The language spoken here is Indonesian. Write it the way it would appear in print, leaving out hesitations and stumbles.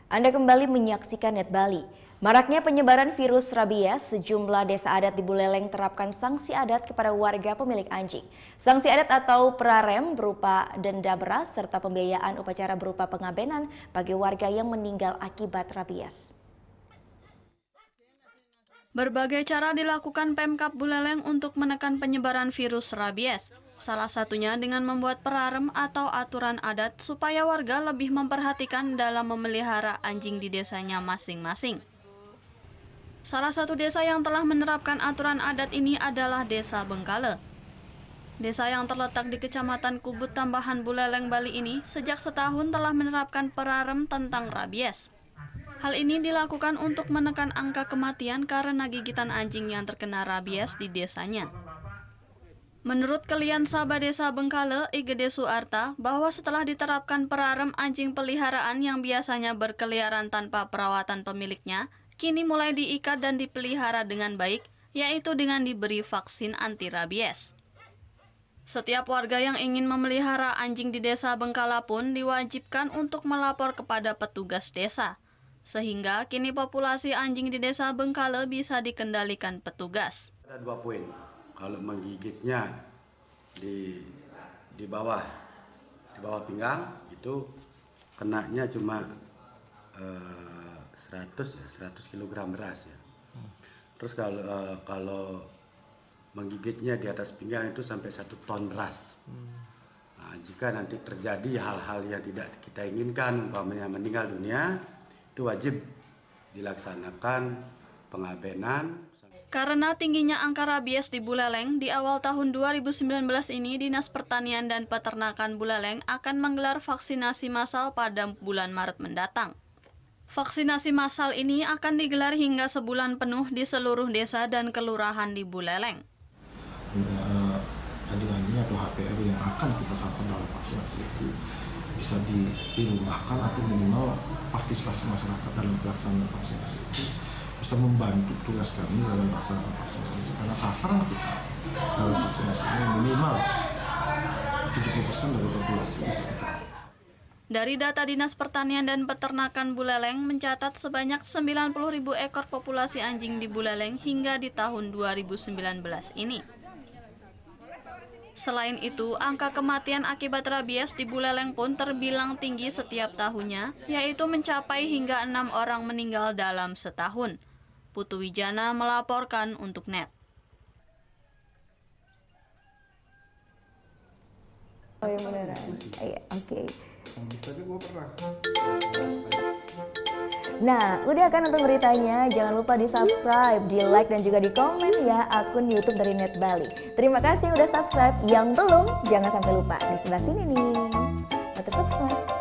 Anda kembali menyaksikan Net Bali. Maraknya penyebaran virus rabies, sejumlah desa adat di Buleleng terapkan sanksi adat kepada warga pemilik anjing. Sanksi adat atau prarem berupa denda beras serta pembiayaan upacara berupa pengabenan bagi warga yang meninggal akibat rabies. Berbagai cara dilakukan Pemkab Buleleng untuk menekan penyebaran virus rabies. Salah satunya dengan membuat prarem atau aturan adat supaya warga lebih memperhatikan dalam memelihara anjing di desanya masing-masing. Salah satu desa yang telah menerapkan aturan adat ini adalah Desa Bengkale. Desa yang terletak di Kecamatan Kubut Tambahan Buleleng, Bali ini sejak setahun telah menerapkan prarem tentang rabies. Hal ini dilakukan untuk menekan angka kematian karena gigitan anjing yang terkena rabies di desanya. Menurut Kelian Sabah Desa Bengkale, Igede Suarta, bahwa setelah diterapkan prarem anjing peliharaan yang biasanya berkeliaran tanpa perawatan pemiliknya, kini mulai diikat dan dipelihara dengan baik, yaitu dengan diberi vaksin anti rabies. Setiap warga yang ingin memelihara anjing di Desa Bengkala pun diwajibkan untuk melapor kepada petugas desa, sehingga kini populasi anjing di Desa Bengkale bisa dikendalikan petugas. Ada 2 poin. Kalau menggigitnya di bawah pinggang itu kenanya cuma 100 kg beras ya. Terus kalau menggigitnya di atas pinggang itu sampai 1 ton beras. Nah, jika nanti terjadi hal-hal yang tidak kita inginkan, umpamanya meninggal dunia, itu wajib dilaksanakan pengabenan. Karena tingginya angka rabies di Buleleng, di awal tahun 2019 ini Dinas Pertanian dan Peternakan Buleleng akan menggelar vaksinasi massal pada bulan Maret mendatang. Vaksinasi massal ini akan digelar hingga sebulan penuh di seluruh desa dan kelurahan di Buleleng. Anjing-anjing atau HPR yang akan kita sasar dalam vaksinasi itu bisa dirumahkan atau minimal partisipasi masyarakat dalam pelaksanaan vaksinasi itu bisa membantu tugas kami dalam pelaksanaan vaksinasi, karena sasaran kita dalam vaksinasi ini minimal 70% dari populasi di sekitar. Dari data Dinas Pertanian dan Peternakan Buleleng mencatat sebanyak 90.000 ekor populasi anjing di Buleleng hingga di tahun 2019 ini. Selain itu, angka kematian akibat rabies di Buleleng pun terbilang tinggi setiap tahunnya, yaitu mencapai hingga 6 orang meninggal dalam setahun. Putu Wijana melaporkan untuk Net. Oh yang beneran? Iya, oke. Nah, udah kan untuk beritanya? Jangan lupa di-subscribe, di-like, dan juga di-komen ya akun YouTube dari Net Bali. Terima kasih udah subscribe. Yang belum, jangan sampai lupa. Di sebelah sini nih. Subscribe.